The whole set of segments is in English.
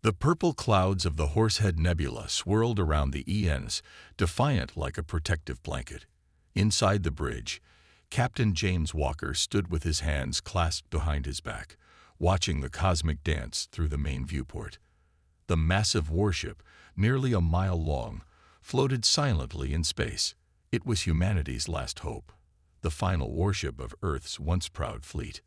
The purple clouds of the Horsehead Nebula swirled around the ENs, defiant like a protective blanket. Inside the bridge, Captain James Walker stood with his hands clasped behind his back, watching the cosmic dance through the main viewport. The massive warship, nearly a mile long, floated silently in space. It was humanity's last hope, the final warship of Earth's once proud fleet.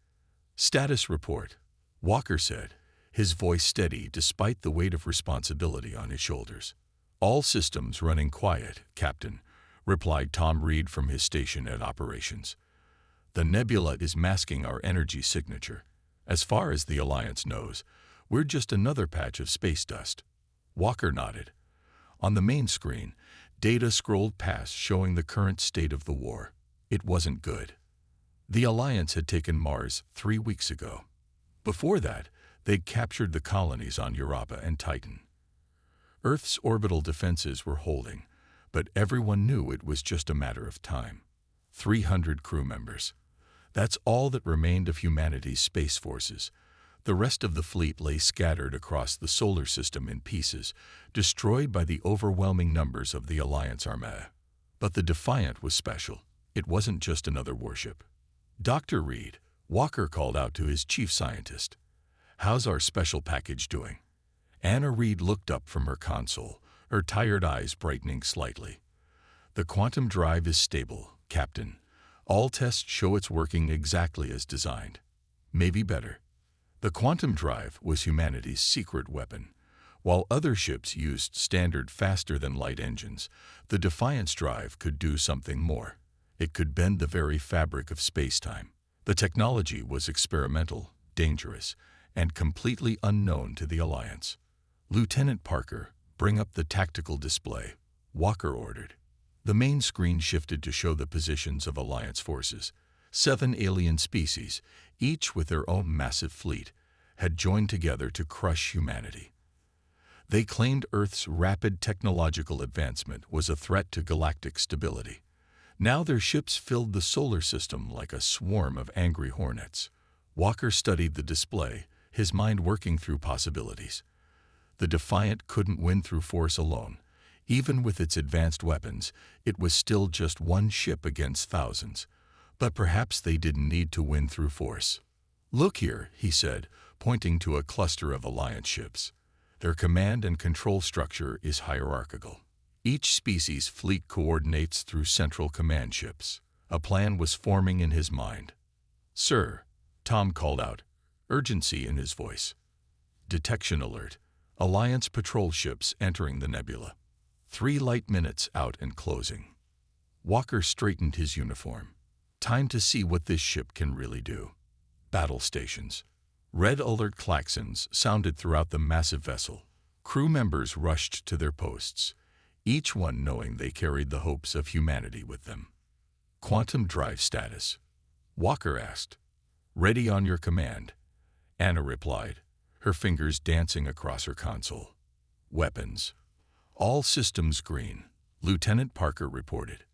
"Status report," Walker said, his voice steady despite the weight of responsibility on his shoulders. "All systems running quiet, Captain," replied Tom Reed from his station at operations. "The nebula is masking our energy signature. As far as the Alliance knows, we're just another patch of space dust." Walker nodded. On the main screen, data scrolled past showing the current state of the war. It wasn't good. The Alliance had taken Mars 3 weeks ago. Before that, they'd captured the colonies on Europa and Titan. Earth's orbital defenses were holding, but everyone knew it was just a matter of time. 300 crew members. That's all that remained of humanity's space forces. The rest of the fleet lay scattered across the solar system in pieces, destroyed by the overwhelming numbers of the Alliance Armada. But the Defiant was special. It wasn't just another warship. "Dr. Reed," Walker called out to his chief scientist. "How's our special package doing?" Anna Reed looked up from her console, her tired eyes brightening slightly. "The quantum drive is stable, Captain. All tests show it's working exactly as designed. Maybe better." The quantum drive was humanity's secret weapon. While other ships used standard faster-than-light engines, the Defiant's drive could do something more. It could bend the very fabric of space-time. The technology was experimental, dangerous, and completely unknown to the Alliance. "Lieutenant Parker, bring up the tactical display," Walker ordered. The main screen shifted to show the positions of Alliance forces. 7 alien species, each with their own massive fleet, had joined together to crush humanity. They claimed Earth's rapid technological advancement was a threat to galactic stability. Now their ships filled the solar system like a swarm of angry hornets. Walker studied the display, his mind working through possibilities. The Defiant couldn't win through force alone. Even with its advanced weapons, it was still just one ship against thousands. But perhaps they didn't need to win through force. "Look here," he said, pointing to a cluster of Alliance ships. "Their command and control structure is hierarchical. Each species' fleet coordinates through central command ships." A plan was forming in his mind. "Sir," Tom called out, urgency in his voice. "Detection alert. Alliance patrol ships entering the nebula. 3 light minutes out and closing." Walker straightened his uniform. Time to see what this ship can really do. Battle stations. Red alert klaxons sounded throughout the massive vessel. Crew members rushed to their posts, each one knowing they carried the hopes of humanity with them. "Quantum drive status?" Walker asked. "Ready on your command," Anna replied, her fingers dancing across her console. "Weapons. All systems green," Lieutenant Parker reported.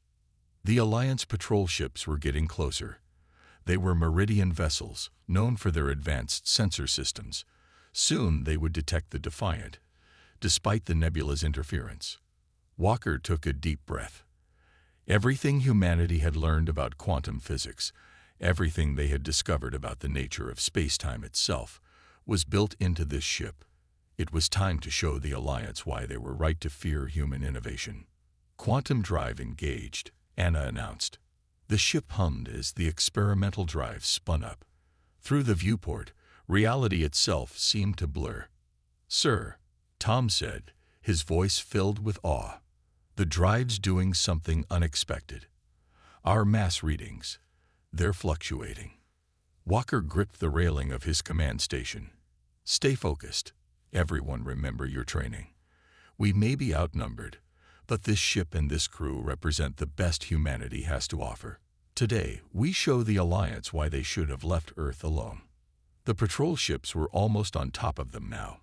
The Alliance patrol ships were getting closer. They were Meridian vessels, known for their advanced sensor systems. Soon they would detect the Defiant, despite the nebula's interference. Walker took a deep breath. Everything humanity had learned about quantum physics, everything they had discovered about the nature of space-time itself, was built into this ship. It was time to show the Alliance why they were right to fear human innovation. "Quantum drive engaged," Anna announced. The ship hummed as the experimental drive spun up. Through the viewport, reality itself seemed to blur. "Sir," Tom said, his voice filled with awe, "the drive's doing something unexpected. Our mass readings, they're fluctuating." Walker gripped the railing of his command station. "Stay focused. Everyone remember your training. We may be outnumbered, but this ship and this crew represent the best humanity has to offer. Today, we show the Alliance why they should have left Earth alone." The patrol ships were almost on top of them now.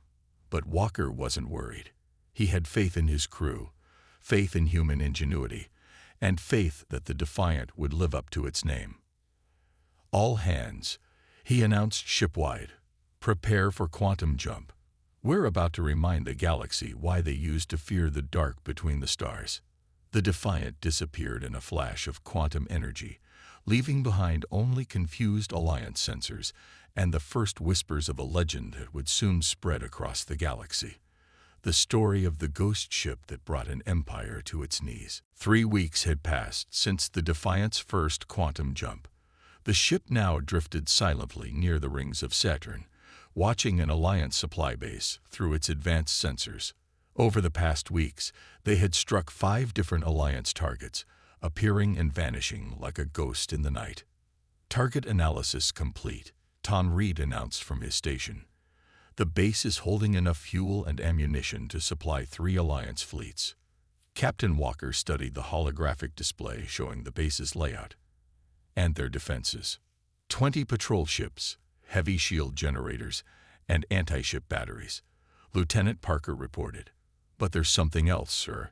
But Walker wasn't worried. He had faith in his crew, faith in human ingenuity, and faith that the Defiant would live up to its name. "All hands," he announced shipwide. "Prepare for quantum jump. We're about to remind the galaxy why they used to fear the dark between the stars. The Defiant disappeared in a flash of quantum energy, leaving behind only confused Alliance sensors and the first whispers of a legend that would soon spread across the galaxy. The story of the ghost ship that brought an empire to its knees. 3 weeks had passed since the Defiant's first quantum jump. The ship now drifted silently near the rings of Saturn, watching an Alliance supply base through its advanced sensors. Over the past weeks, they had struck 5 different Alliance targets, appearing and vanishing like a ghost in the night. Target analysis complete, Tom Reed announced from his station. The base is holding enough fuel and ammunition to supply 3 Alliance fleets. Captain Walker studied the holographic display showing the base's layout and their defenses. 20 patrol ships, heavy shield generators, and anti-ship batteries. Lieutenant Parker reported. But there's something else, sir.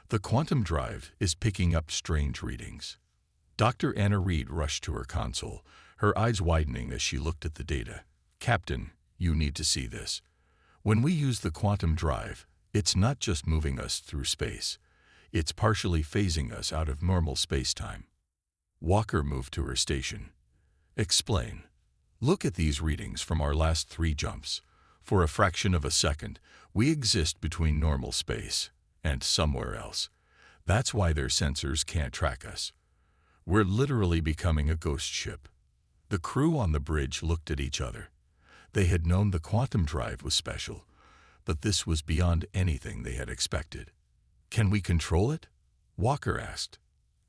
The quantum drive is picking up strange readings. Dr. Anna Reed rushed to her console, her eyes widening as she looked at the data. Captain, you need to see this. When we use the quantum drive, it's not just moving us through space. It's partially phasing us out of normal space-time. Walker moved to her station. Explain. Look at these readings from our last 3 jumps. For a fraction of a second, we exist between normal space and somewhere else. That's why their sensors can't track us. We're literally becoming a ghost ship. The crew on the bridge looked at each other. They had known the quantum drive was special, but this was beyond anything they had expected. Can we control it? Walker asked.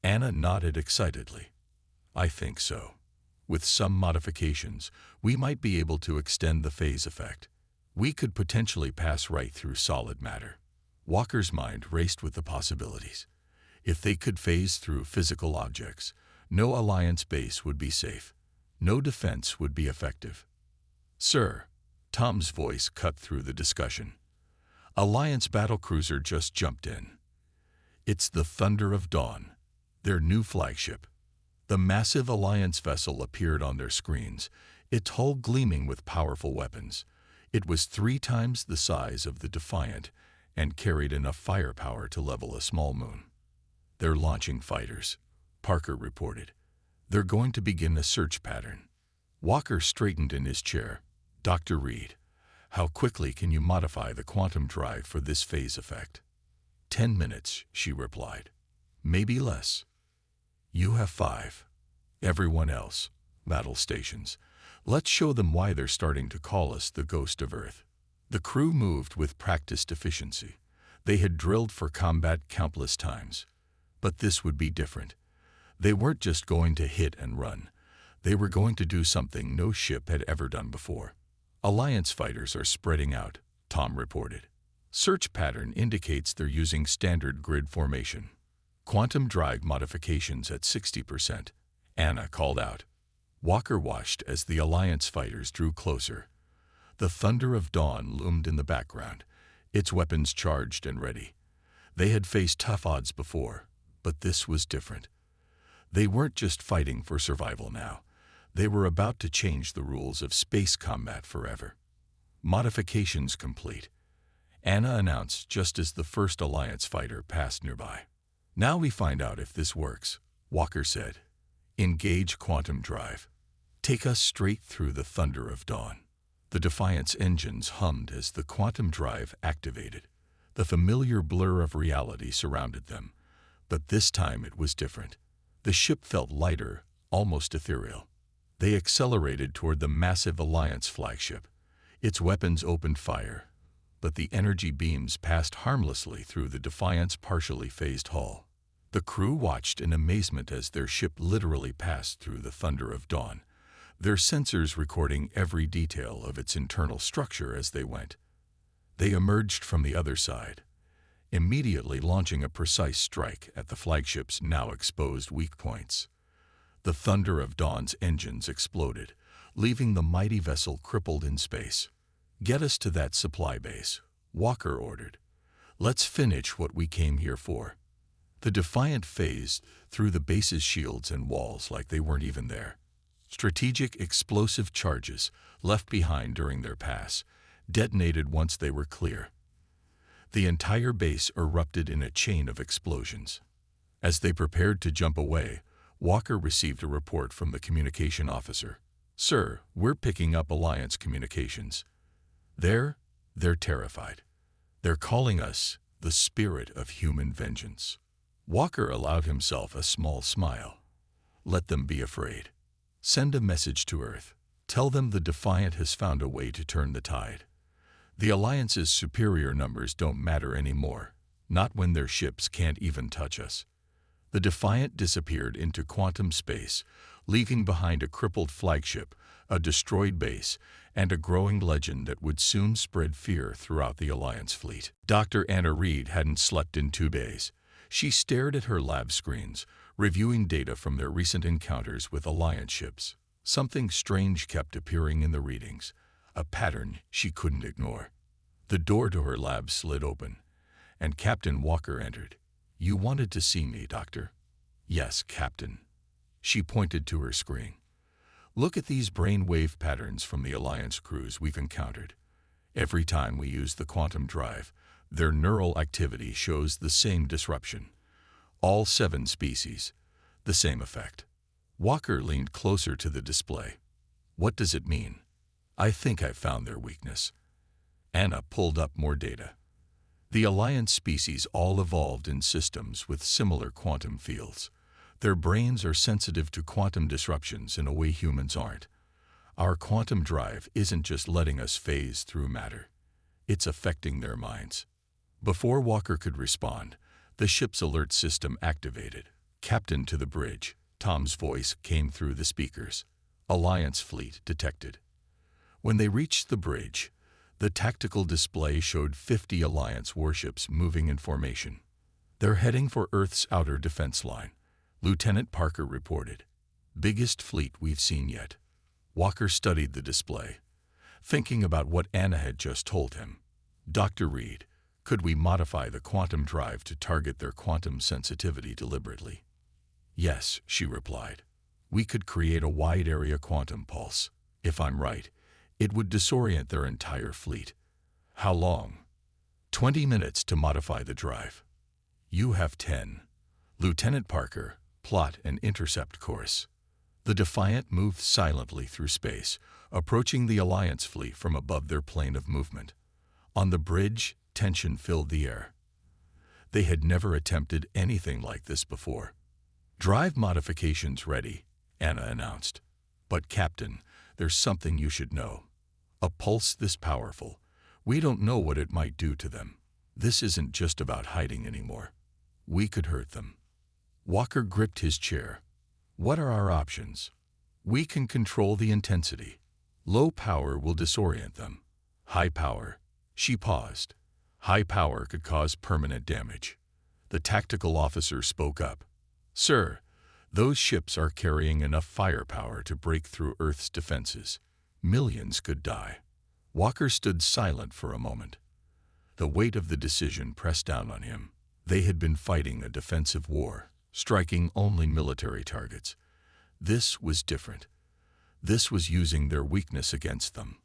Anna nodded excitedly. I think so. With some modifications, we might be able to extend the phase effect. We could potentially pass right through solid matter. Walker's mind raced with the possibilities. If they could phase through physical objects, no Alliance base would be safe. No defense would be effective. Sir, Tom's voice cut through the discussion. Alliance battlecruiser just jumped in. It's the Thunder of Dawn, their new flagship. The massive Alliance vessel appeared on their screens, its hull gleaming with powerful weapons. It was 3 times the size of the Defiant and carried enough firepower to level a small moon. They're launching fighters, Parker reported. They're going to begin a search pattern. Walker straightened in his chair. Dr. Reed, how quickly can you modify the quantum drive for this phase effect? 10 minutes, she replied. Maybe less. You have 5. Everyone else, battle stations. Let's show them why they're starting to call us the ghost of Earth. The crew moved with practiced efficiency. They had drilled for combat countless times. But this would be different. They weren't just going to hit and run. They were going to do something no ship had ever done before. Alliance fighters are spreading out, Tom reported. Search pattern indicates they're using standard grid formation. Quantum drive modifications at 60%, Anna called out. Walker watched as the Alliance fighters drew closer. The Thunder of Dawn loomed in the background, its weapons charged and ready. They had faced tough odds before, but this was different. They weren't just fighting for survival now. They were about to change the rules of space combat forever. Modifications complete, Anna announced just as the first Alliance fighter passed nearby. Now we find out if this works, Walker said. Engage quantum drive. Take us straight through the Thunder of Dawn. The Defiant's engines hummed as the quantum drive activated. The familiar blur of reality surrounded them, but this time it was different. The ship felt lighter, almost ethereal. They accelerated toward the massive Alliance flagship. Its weapons opened fire, but the energy beams passed harmlessly through the Defiant's partially phased hull. The crew watched in amazement as their ship literally passed through the Thunder of Dawn, their sensors recording every detail of its internal structure as they went. They emerged from the other side, immediately launching a precise strike at the flagship's now exposed weak points. The Thunder of Dawn's engines exploded, leaving the mighty vessel crippled in space. Get us to that supply base, Walker ordered. Let's finish what we came here for. The Defiant phased through the base's shields and walls like they weren't even there. Strategic explosive charges left behind during their pass detonated once they were clear. The entire base erupted in a chain of explosions. As they prepared to jump away, Walker received a report from the communication officer. "Sir, we're picking up Alliance communications. They're terrified. They're calling us the spirit of human vengeance." Walker allowed himself a small smile. "Let them be afraid. Send a message to Earth. Tell them the Defiant has found a way to turn the tide. The Alliance's superior numbers don't matter anymore, not when their ships can't even touch us." The Defiant disappeared into quantum space, leaving behind a crippled flagship, a destroyed base, and a growing legend that would soon spread fear throughout the Alliance fleet. Dr. Anna Reed hadn't slept in 2 days. She stared at her lab screens, reviewing data from their recent encounters with Alliance ships. Something strange kept appearing in the readings, a pattern she couldn't ignore. The door to her lab slid open, and Captain Walker entered. "You wanted to see me, Doctor?" "Yes, Captain." She pointed to her screen. "Look at these brainwave patterns from the Alliance crews we've encountered. Every time we use the quantum drive, their neural activity shows the same disruption. All 7 species, the same effect." Walker leaned closer to the display. "What does it mean?" "I think I've found their weakness." Anna pulled up more data. The Alliance species all evolved in systems with similar quantum fields. Their brains are sensitive to quantum disruptions in a way humans aren't. Our quantum drive isn't just letting us phase through matter. It's affecting their minds. Before Walker could respond, the ship's alert system activated. "Captain to the bridge," Tom's voice came through the speakers. "Alliance fleet detected." When they reached the bridge, the tactical display showed 50 Alliance warships moving in formation. "They're heading for Earth's outer defense line," Lieutenant Parker reported. "Biggest fleet we've seen yet." Walker studied the display, thinking about what Anna had just told him. "Dr. Reed, could we modify the quantum drive to target their quantum sensitivity deliberately?" "Yes," she replied. "We could create a wide-area quantum pulse. If I'm right, it would disorient their entire fleet." "How long?" 20 minutes to modify the drive." "You have 10. Lieutenant Parker, plot an intercept course." The Defiant moved silently through space, approaching the Alliance fleet from above their plane of movement. On the bridge, tension filled the air. They had never attempted anything like this before. "Drive modifications ready," Anna announced. "But Captain, there's something you should know. A pulse this powerful, we don't know what it might do to them. This isn't just about hiding anymore. We could hurt them." Walker gripped his chair. "What are our options?" "We can control the intensity. Low power will disorient them. High power." She paused. "High power could cause permanent damage." The tactical officer spoke up. "Sir, those ships are carrying enough firepower to break through Earth's defenses. Millions could die." Walker stood silent for a moment. The weight of the decision pressed down on him. They had been fighting a defensive war, striking only military targets. This was different. This was using their weakness against them.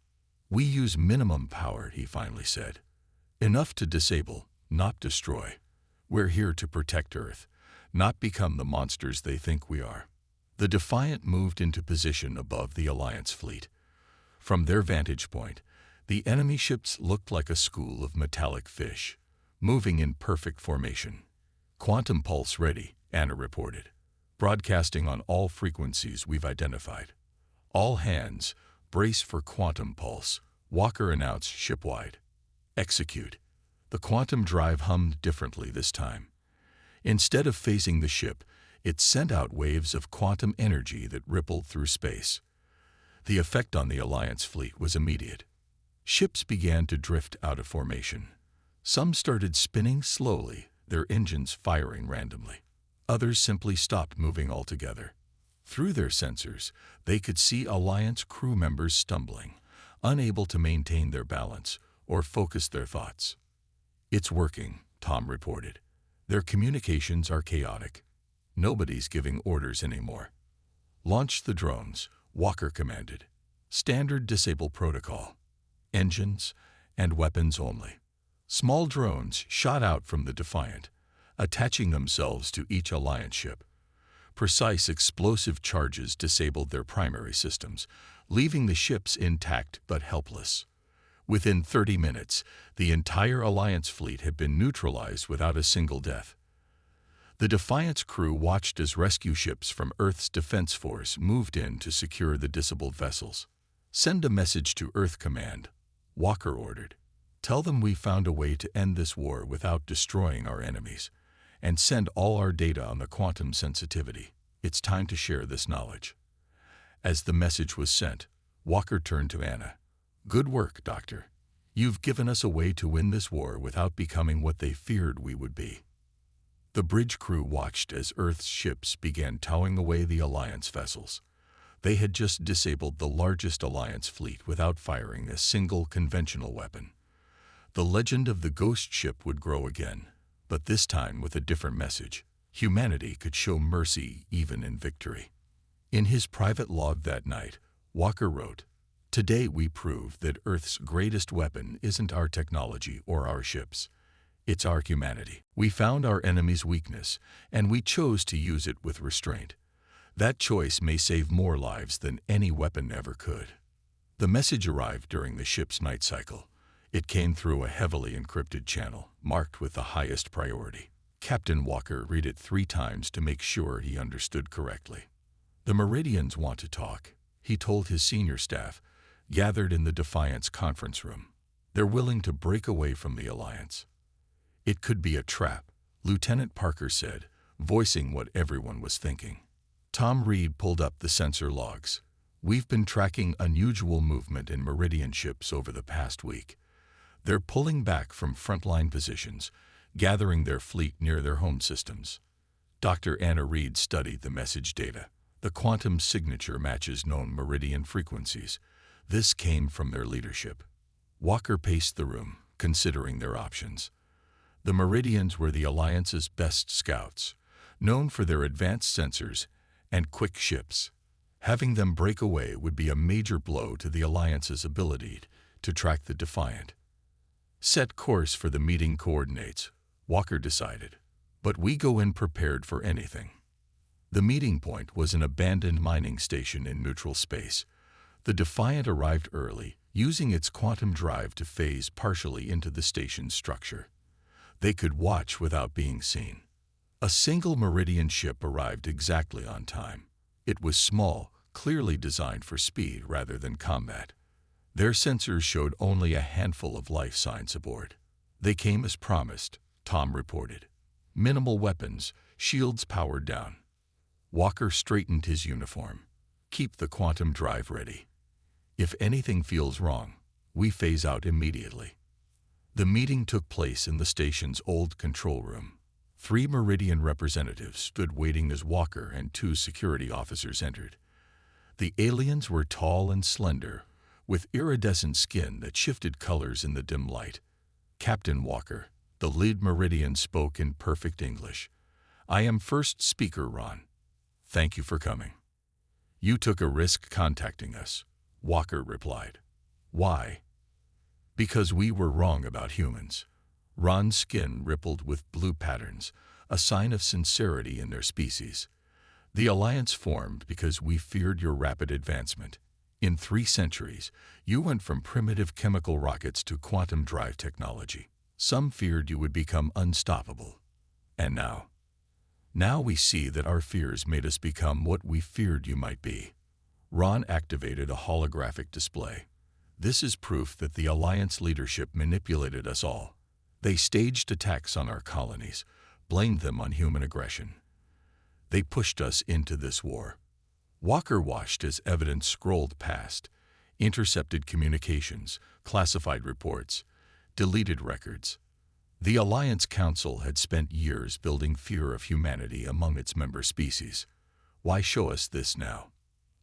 "We use minimum power," he finally said. "Enough to disable, not destroy. We're here to protect Earth, not become the monsters they think we are." The Defiant moved into position above the Alliance fleet. From their vantage point, the enemy ships looked like a school of metallic fish, moving in perfect formation. "Quantum pulse ready," Anna reported. "Broadcasting on all frequencies we've identified." "All hands, brace for quantum pulse," Walker announced shipwide. "Execute." The quantum drive hummed differently this time. Instead of phasing the ship, it sent out waves of quantum energy that rippled through space. The effect on the Alliance fleet was immediate. Ships began to drift out of formation. Some started spinning slowly, their engines firing randomly. Others simply stopped moving altogether. Through their sensors, they could see Alliance crew members stumbling, unable to maintain their balance or focus their thoughts. "It's working," Tom reported. "Their communications are chaotic. Nobody's giving orders anymore." "Launch the drones," Walker commanded. "Standard disable protocol. Engines, and weapons only. Small drones shot out from the Defiant, attaching themselves to each Alliance ship. Precise explosive charges disabled their primary systems, leaving the ships intact but helpless. Within 30 minutes, the entire Alliance fleet had been neutralized without a single death. The Defiant's crew watched as rescue ships from Earth's Defense Force moved in to secure the disabled vessels. "Send a message to Earth Command," Walker ordered. "Tell them we found a way to end this war without destroying our enemies, and send all our data on the quantum sensitivity. It's time to share this knowledge." As the message was sent, Walker turned to Anna. "Good work, Doctor. You've given us a way to win this war without becoming what they feared we would be." The bridge crew watched as Earth's ships began towing away the Alliance vessels. They had just disabled the largest Alliance fleet without firing a single conventional weapon. The legend of the ghost ship would grow again, but this time with a different message. Humanity could show mercy even in victory. In his private log that night, Walker wrote, "Today we proved that Earth's greatest weapon isn't our technology or our ships. It's our humanity. We found our enemy's weakness, and we chose to use it with restraint. That choice may save more lives than any weapon ever could." The message arrived during the ship's night cycle. It came through a heavily encrypted channel, marked with the highest priority. Captain Walker read it 3 times to make sure he understood correctly. "The Meridians want to talk," he told his senior staff, gathered in the Defiant's conference room. "They're willing to break away from the Alliance." "It could be a trap," Lieutenant Parker said, voicing what everyone was thinking. Tom Reed pulled up the sensor logs. "We've been tracking unusual movement in Meridian ships over the past week. They're pulling back from frontline positions, gathering their fleet near their home systems." Dr. Anna Reed studied the message data. The quantum signature matches known Meridian frequencies. This came from their leadership. Walker paced the room, considering their options. The Meridians were the Alliance's best scouts, known for their advanced sensors and quick ships. Having them break away would be a major blow to the Alliance's ability to track the Defiant. "Set course for the meeting coordinates," Walker decided. "But we go in prepared for anything." The meeting point was an abandoned mining station in neutral space. The Defiant arrived early, using its quantum drive to phase partially into the station's structure. They could watch without being seen. A single Meridian ship arrived exactly on time. It was small, clearly designed for speed rather than combat. Their sensors showed only a handful of life signs aboard. "They came as promised," Tom reported. "Minimal weapons, shields powered down." Walker straightened his uniform. "Keep the quantum drive ready. If anything feels wrong, we phase out immediately." The meeting took place in the station's old control room. 3 Meridian representatives stood waiting as Walker and 2 security officers entered. The aliens were tall and slender, with iridescent skin that shifted colors in the dim light. "Captain Walker," the lead Meridian spoke in perfect English. "I am first speaker Ron. Thank you for coming." "You took a risk contacting us," Walker replied. "Why?" "Because we were wrong about humans." Ron's skin rippled with blue patterns, a sign of sincerity in their species. "The Alliance formed because we feared your rapid advancement. In 3 centuries, you went from primitive chemical rockets to quantum drive technology. Some feared you would become unstoppable. And now? Now we see that our fears made us become what we feared you might be." Ron activated a holographic display. "This is proof that the Alliance leadership manipulated us all. They staged attacks on our colonies, blamed them on human aggression. They pushed us into this war." Walker watched as evidence scrolled past: intercepted communications, classified reports, deleted records. The Alliance Council had spent years building fear of humanity among its member species. "Why show us this now?"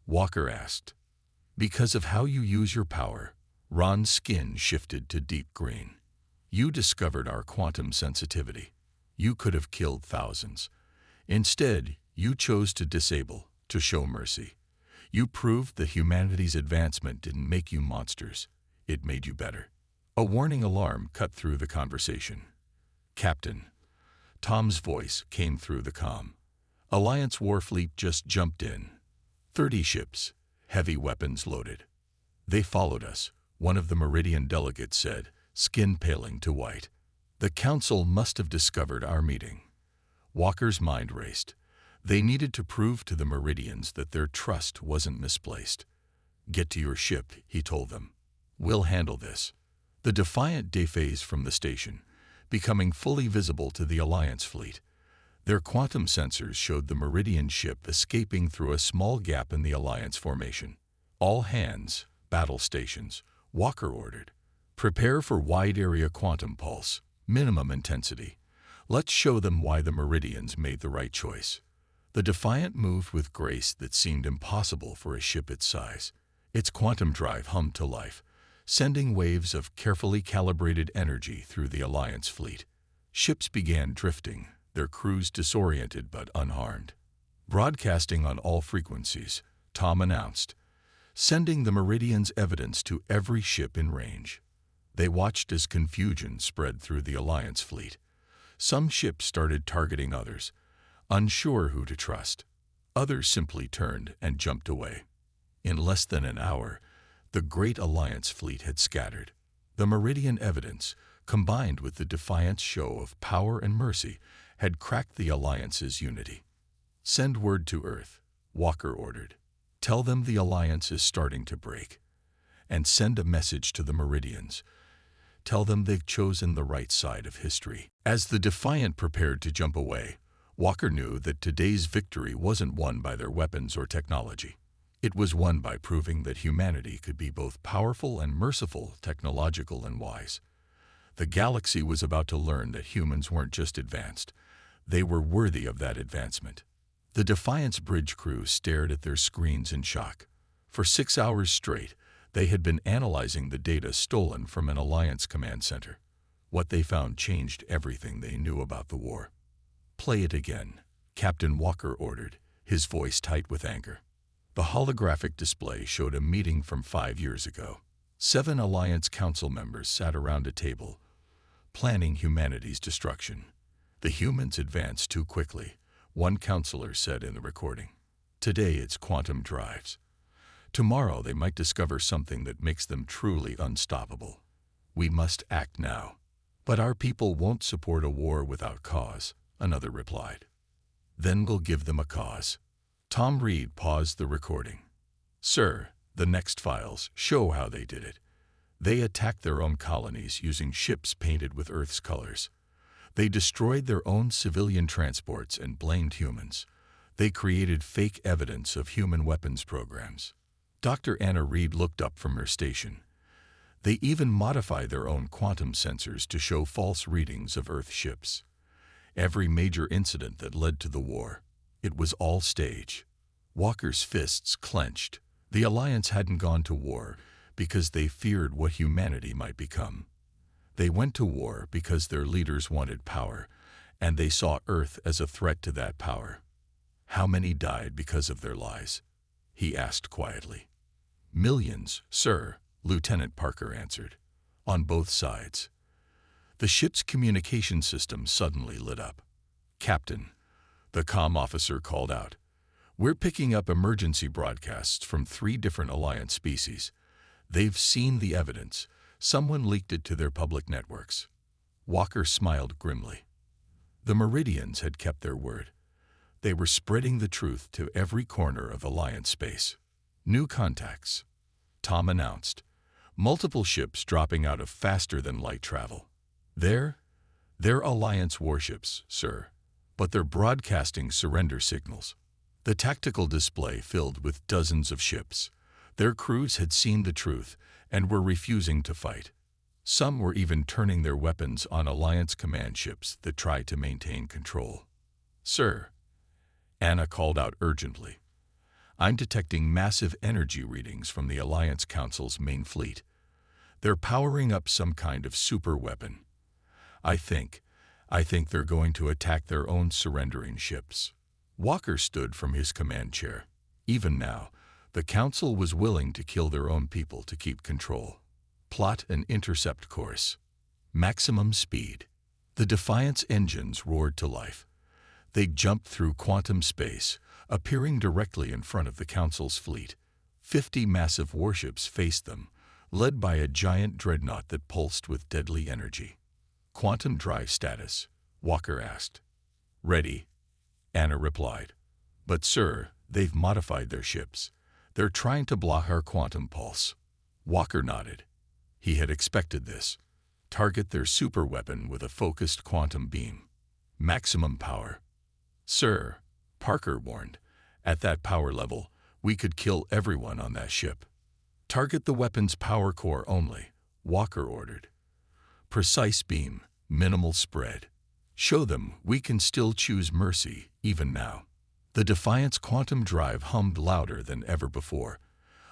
Walker asked. "Because of how you use your power." Ron's skin shifted to deep green. "You discovered our quantum sensitivity. You could have killed thousands. Instead, you chose to disable, to show mercy. You proved that humanity's advancement didn't make you monsters. It made you better." A warning alarm cut through the conversation. "Captain," Tom's voice came through the comm. "Alliance Warfleet just jumped in. 30 ships, heavy weapons loaded. They followed us," one of the Meridian delegates said, skin paling to white. "The Council must have discovered our meeting." Walker's mind raced. They needed to prove to the Meridians that their trust wasn't misplaced. "Get to your ship," he told them. "We'll handle this." The Defiant dephased from the station, becoming fully visible to the Alliance fleet. Their quantum sensors showed the Meridian ship escaping through a small gap in the Alliance formation. "All hands, battle stations," Walker ordered. "Prepare for wide-area quantum pulse, minimum intensity. Let's show them why the Meridians made the right choice." The Defiant moved with grace that seemed impossible for a ship its size. Its quantum drive hummed to life, sending waves of carefully calibrated energy through the Alliance fleet. Ships began drifting, their crews disoriented but unharmed. Broadcasting on all frequencies, Tom announced, sending the Meridians evidence to every ship in range. They watched as confusion spread through the Alliance fleet. Some ships started targeting others, unsure who to trust. Others simply turned and jumped away. In less than an hour, the Great Alliance fleet had scattered. The Meridian evidence, combined with the Defiant's show of power and mercy, had cracked the Alliance's unity. "Send word to Earth," Walker ordered. "Tell them the Alliance is starting to break. And send a message to the Meridians. Tell them they've chosen the right side of history." As the Defiant prepared to jump away, Walker knew that today's victory wasn't won by their weapons or technology. It was won by proving that humanity could be both powerful and merciful, technological and wise. The galaxy was about to learn that humans weren't just advanced, they were worthy of that advancement. The Defiant's bridge crew stared at their screens in shock. For 6 hours straight, they had been analyzing the data stolen from an Alliance command center. What they found changed everything they knew about the war. "Play it again," Captain Walker ordered, his voice tight with anger. The holographic display showed a meeting from 5 years ago. 7 Alliance Council members sat around a table, planning humanity's destruction. "The humans advanced too quickly," one counselor said in the recording. "Today it's quantum drives. Tomorrow they might discover something that makes them truly unstoppable. We must act now." "But our people won't support a war without cause," another replied. "Then we'll give them a cause." Tom Reed paused the recording. "Sir, the next files show how they did it. They attacked their own colonies using ships painted with Earth's colors. They destroyed their own civilian transports and blamed humans. They created fake evidence of human weapons programs." Dr. Anna Reed looked up from her station. "They even modified their own quantum sensors to show false readings of Earth ships. Every major incident that led to the war, it was all stage." Walker's fists clenched. The Alliance hadn't gone to war because they feared what humanity might become. They went to war because their leaders wanted power, and they saw Earth as a threat to that power. "How many died because of their lies?" he asked quietly. "Millions, sir," Lieutenant Parker answered. "On both sides." The ship's communication system suddenly lit up. "Captain," the comm officer called out, "we're picking up emergency broadcasts from 3 different Alliance species. They've seen the evidence. Someone leaked it to their public networks." Walker smiled grimly. The Meridians had kept their word. They were spreading the truth to every corner of Alliance space. "New contacts," Tom announced. "Multiple ships dropping out of faster-than-light travel. They're Alliance warships, sir, but they're broadcasting surrender signals." The tactical display filled with dozens of ships. Their crews had seen the truth and were refusing to fight. Some were even turning their weapons on Alliance command ships that tried to maintain control. "Sir," Anna called out urgently, "I'm detecting massive energy readings from the Alliance Council's main fleet. They're powering up some kind of super weapon. I think they're going to attack their own surrendering ships." Walker stood from his command chair. Even now, the Council was willing to kill their own people to keep control. Plot an intercept course. Maximum speed. The Defiant's engines roared to life. They jumped through quantum space, appearing directly in front of the Council's fleet. 50 massive warships faced them, led by a giant dreadnought that pulsed with deadly energy. Quantum drive status, Walker asked. Ready, Anna replied. But sir, they've modified their ships. They're trying to block our quantum pulse. Walker nodded. He had expected this. Target their superweapon with a focused quantum beam. Maximum power. Sir, Parker warned, at that power level, we could kill everyone on that ship. Target the weapon's power core only, Walker ordered. Precise beam, minimal spread. Show them we can still choose mercy, even now. The Defiant's quantum drive hummed louder than ever before.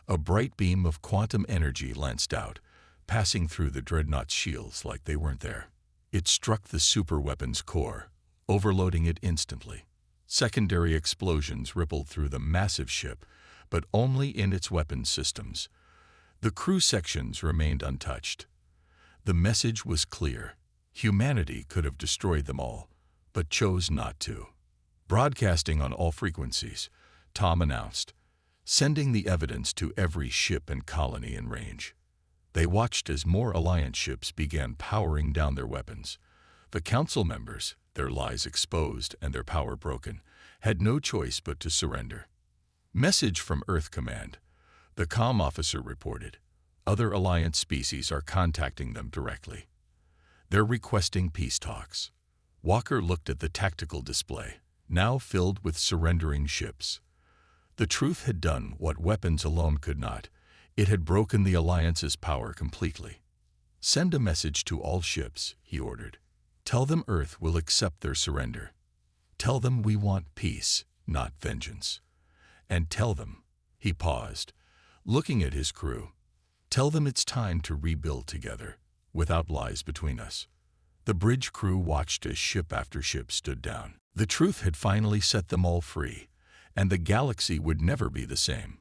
A bright beam of quantum energy lanced out, passing through the dreadnought's shields like they weren't there. It struck the superweapon's core, overloading it instantly. Secondary explosions rippled through the massive ship, but only in its weapons systems. The crew sections remained untouched. The message was clear. Humanity could have destroyed them all, but chose not to. Broadcasting on all frequencies, Tom announced, sending the evidence to every ship and colony in range. They watched as more Alliance ships began powering down their weapons. The Council members, their lies exposed and their power broken, had no choice but to surrender. Message from Earth Command. The comm officer reported. Other Alliance species are contacting them directly. They're requesting peace talks. Walker looked at the tactical display, now filled with surrendering ships. The truth had done what weapons alone could not. It had broken the Alliance's power completely. Send a message to all ships, he ordered. Tell them Earth will accept their surrender. Tell them we want peace, not vengeance. And tell them, he paused, looking at his crew, tell them it's time to rebuild together, without lies between us. The bridge crew watched as ship after ship stood down. The truth had finally set them all free, and the galaxy would never be the same.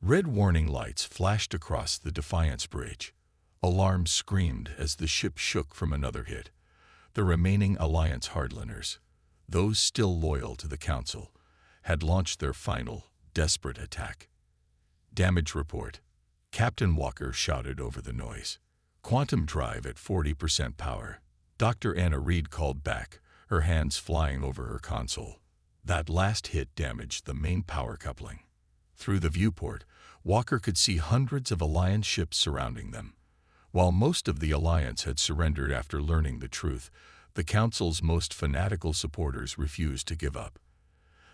Red warning lights flashed across the Defiance bridge. Alarms screamed as the ship shook from another hit. The remaining Alliance hardliners, those still loyal to the Council, had launched their final, desperate attack. Damage report. Captain Walker shouted over the noise. Quantum drive at 40% power. Dr. Anna Reed called back, her hands flying over her console. That last hit damaged the main power coupling. Through the viewport, Walker could see hundreds of Alliance ships surrounding them. While most of the Alliance had surrendered after learning the truth, the Council's most fanatical supporters refused to give up.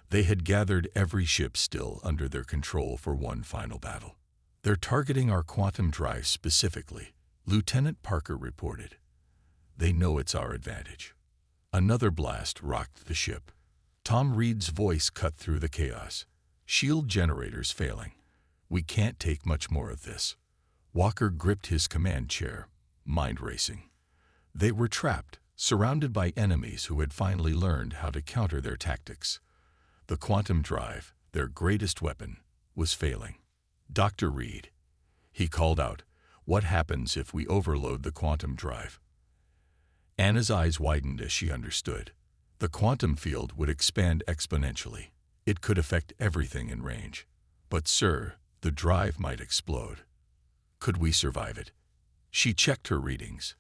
They had gathered every ship still under their control for one final battle. They're targeting our quantum drive specifically, Lieutenant Parker reported. They know it's our advantage. Another blast rocked the ship. Tom Reed's voice cut through the chaos. Shield generators failing. We can't take much more of this. Walker gripped his command chair, mind racing. They were trapped, surrounded by enemies who had finally learned how to counter their tactics. The quantum drive, their greatest weapon, was failing. Dr. Reed, he called out, what happens if we overload the quantum drive? Anna's eyes widened as she understood. The quantum field would expand exponentially. It could affect everything in range. But sir, the drive might explode. Could we survive it? She checked her readings.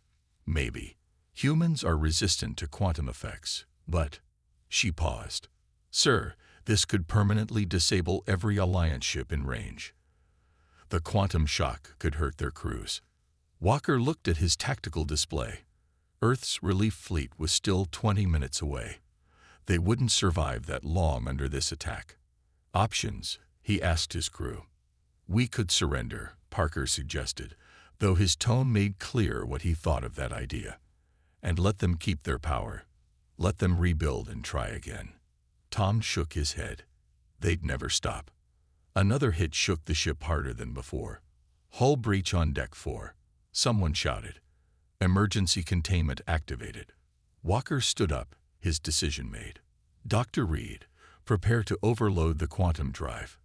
Maybe. Humans are resistant to quantum effects, but... She paused. Sir, this could permanently disable every Alliance ship in range. The quantum shock could hurt their crews. Walker looked at his tactical display. Earth's relief fleet was still 20 minutes away. They wouldn't survive that long under this attack. Options, he asked his crew. We could surrender, Parker suggested, though his tone made clear what he thought of that idea. And let them keep their power. Let them rebuild and try again. Tom shook his head. They'd never stop. Another hit shook the ship harder than before. Hull breach on deck 4. Someone shouted. Emergency containment activated. Walker stood up, his decision made. Dr. Reed, prepare to overload the quantum drive.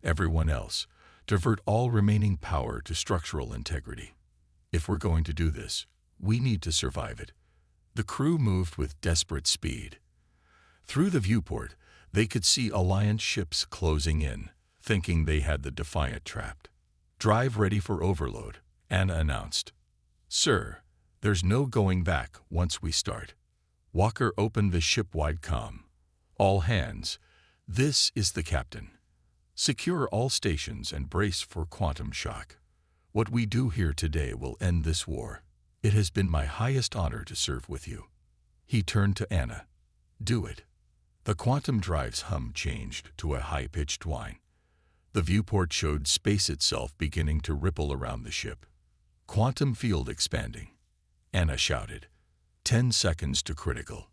Everyone else, divert all remaining power to structural integrity. If we're going to do this, we need to survive it. The crew moved with desperate speed. Through the viewport, they could see Alliance ships closing in, thinking they had the Defiant trapped. "Drive ready for overload," Anna announced. "Sir, there's no going back once we start." Walker opened the ship-wide comm. "All hands, this is the captain. Secure all stations and brace for quantum shock. What we do here today will end this war. It has been my highest honor to serve with you." He turned to Anna. "Do it." The quantum drive's hum changed to a high-pitched whine. The viewport showed space itself beginning to ripple around the ship. "Quantum field expanding," Anna shouted. 10 seconds to critical.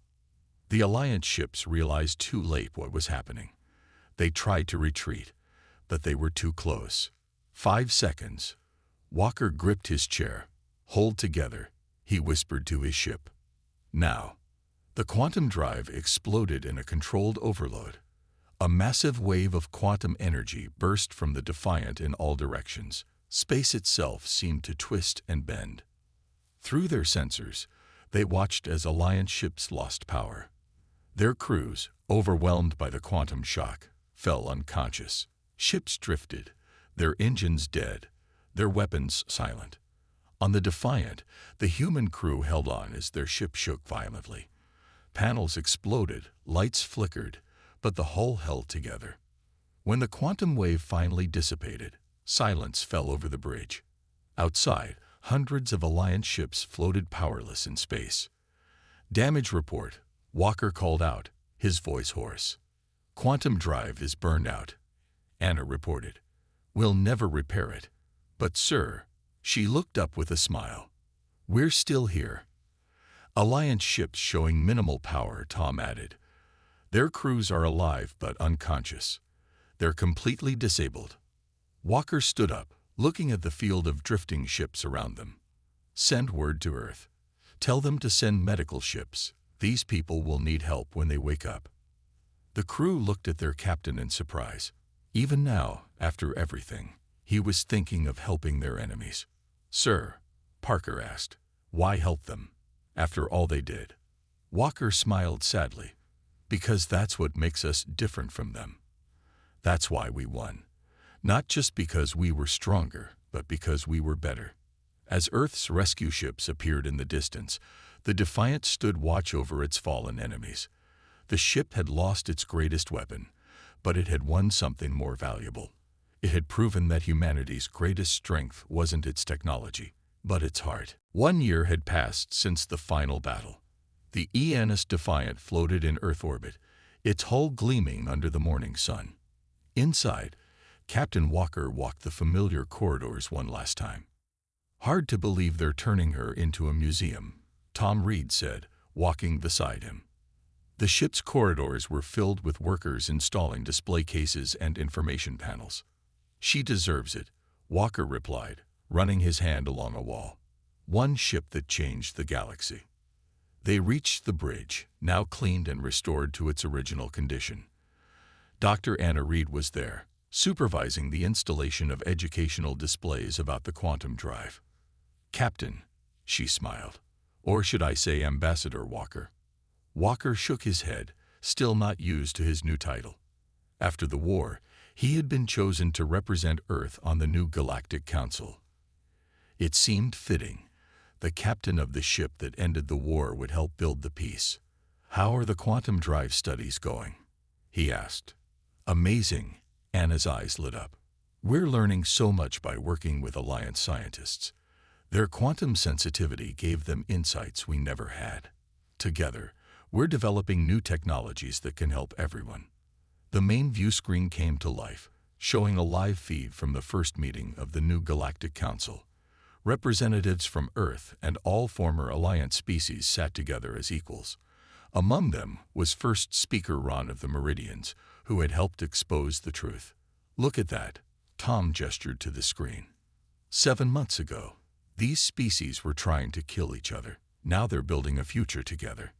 The Alliance ships realized too late what was happening. They tried to retreat, but they were too close. 5 seconds. Walker gripped his chair. "Hold together," he whispered to his ship. "Now." The quantum drive exploded in a controlled overload. A massive wave of quantum energy burst from the Defiant in all directions. Space itself seemed to twist and bend. Through their sensors, they watched as Alliance ships lost power. Their crews, overwhelmed by the quantum shock, fell unconscious. Ships drifted, their engines dead, their weapons silent. On the Defiant, the human crew held on as their ship shook violently. Panels exploded, lights flickered, but the hull held together. When the quantum wave finally dissipated, silence fell over the bridge. Outside, hundreds of Alliance ships floated powerless in space. "Damage report," Walker called out, his voice hoarse. "Quantum drive is burned out," Anna reported. "We'll never repair it." "But sir," she looked up with a smile. "We're still here." "Alliance ships showing minimal power," Tom added. "Their crews are alive but unconscious. They're completely disabled." Walker stood up, looking at the field of drifting ships around them. "Send word to Earth. Tell them to send medical ships. These people will need help when they wake up." The crew looked at their captain in surprise. Even now, after everything, he was thinking of helping their enemies. "Sir," Parker asked, "why help them? After all they did?" Walker smiled sadly. "Because that's what makes us different from them. That's why we won. Not just because we were stronger, but because we were better." As Earth's rescue ships appeared in the distance, the Defiant stood watch over its fallen enemies. The ship had lost its greatest weapon, but it had won something more valuable. It had proven that humanity's greatest strength wasn't its technology, but its heart. 1 year had passed since the final battle. The ENS Defiant floated in Earth orbit, its hull gleaming under the morning sun. Inside, Captain Walker walked the familiar corridors one last time. "Hard to believe they're turning her into a museum," Tom Reed said, walking beside him. The ship's corridors were filled with workers installing display cases and information panels. "She deserves it," Walker replied, running his hand along a wall. "One ship that changed the galaxy." They reached the bridge, now cleaned and restored to its original condition. Dr. Anna Reed was there, supervising the installation of educational displays about the quantum drive. "Captain," she smiled. "Or should I say Ambassador Walker?" Walker shook his head, still not used to his new title. After the war, he had been chosen to represent Earth on the new Galactic Council. It seemed fitting. The captain of the ship that ended the war would help build the peace. "How are the quantum drive studies going?" he asked. "Amazing," Anna's eyes lit up. "We're learning so much by working with Alliance scientists. Their quantum sensitivity gave them insights we never had. Together, we're developing new technologies that can help everyone." The main view screen came to life, showing a live feed from the first meeting of the new Galactic Council. Representatives from Earth and all former Alliance species sat together as equals. Among them was First Speaker Ron of the Meridians, who had helped expose the truth. "Look at that," Tom gestured to the screen. 7 months ago, these species were trying to kill each other. Now they're building a future together.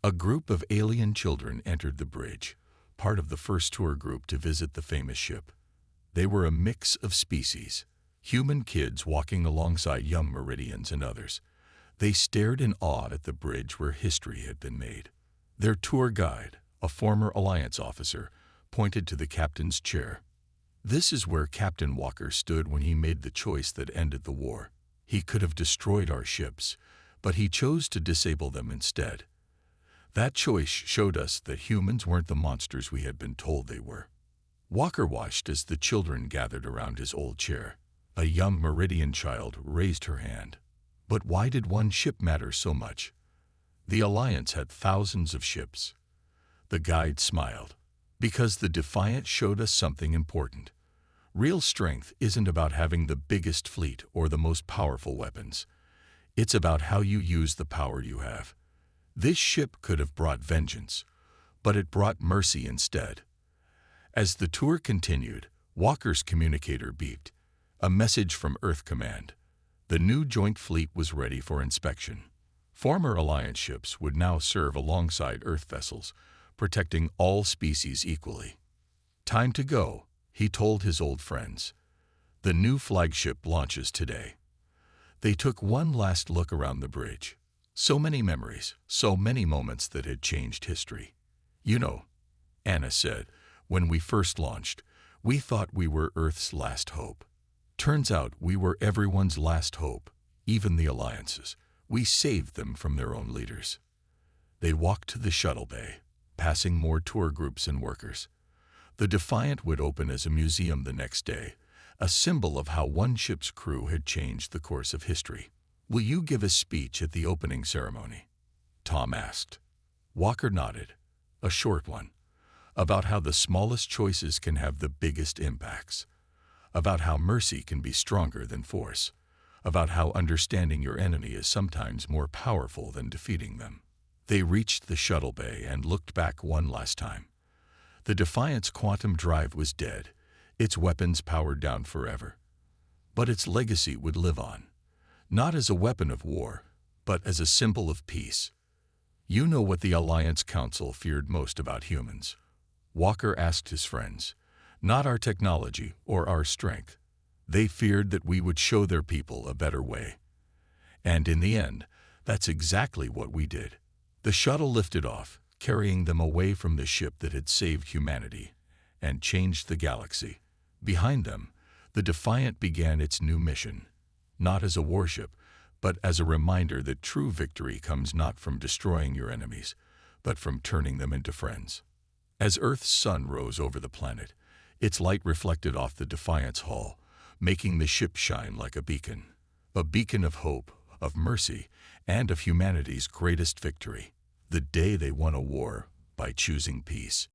A group of alien children entered the bridge, part of the first tour group to visit the famous ship. They were a mix of species: human kids walking alongside young Meridians and others. They stared in awe at the bridge where history had been made. Their tour guide, a former Alliance officer, pointed to the captain's chair. This is where Captain Walker stood when he made the choice that ended the war. He could have destroyed our ships, but he chose to disable them instead. That choice showed us that humans weren't the monsters we had been told they were. Walker watched as the children gathered around his old chair. A young Meridian child raised her hand. But why did one ship matter so much? The Alliance had thousands of ships. The guide smiled. Because the Defiant showed us something important. Real strength isn't about having the biggest fleet or the most powerful weapons. It's about how you use the power you have. This ship could have brought vengeance, but it brought mercy instead. As the tour continued, Walker's communicator beeped. A message from Earth Command. The new joint fleet was ready for inspection. Former Alliance ships would now serve alongside Earth vessels, protecting all species equally. Time to go, he told his old friends. The new flagship launches today. They took one last look around the bridge. So many memories, so many moments that had changed history. You know, Anna said, when we first launched, we thought we were Earth's last hope. Turns out we were everyone's last hope, even the Alliances. We saved them from their own leaders. They walked to the shuttle bay, passing more tour groups and workers. The Defiant would open as a museum the next day, a symbol of how one ship's crew had changed the course of history. Will you give a speech at the opening ceremony? Tom asked. Walker nodded, a short one, about how the smallest choices can have the biggest impacts, about how mercy can be stronger than force, about how understanding your enemy is sometimes more powerful than defeating them. They reached the shuttle bay and looked back one last time. The Defiant's quantum drive was dead, its weapons powered down forever. But its legacy would live on. Not as a weapon of war, but as a symbol of peace. You know what the Alliance Council feared most about humans? Walker asked his friends. Not our technology or our strength. They feared that we would show their people a better way. And in the end, that's exactly what we did. The shuttle lifted off, carrying them away from the ship that had saved humanity and changed the galaxy. Behind them, the Defiant began its new mission. Not as a warship, but as a reminder that true victory comes not from destroying your enemies, but from turning them into friends. As Earth's sun rose over the planet, its light reflected off the Defiant's hull, making the ship shine like a beacon of hope, of mercy, and of humanity's greatest victory, the day they won a war by choosing peace.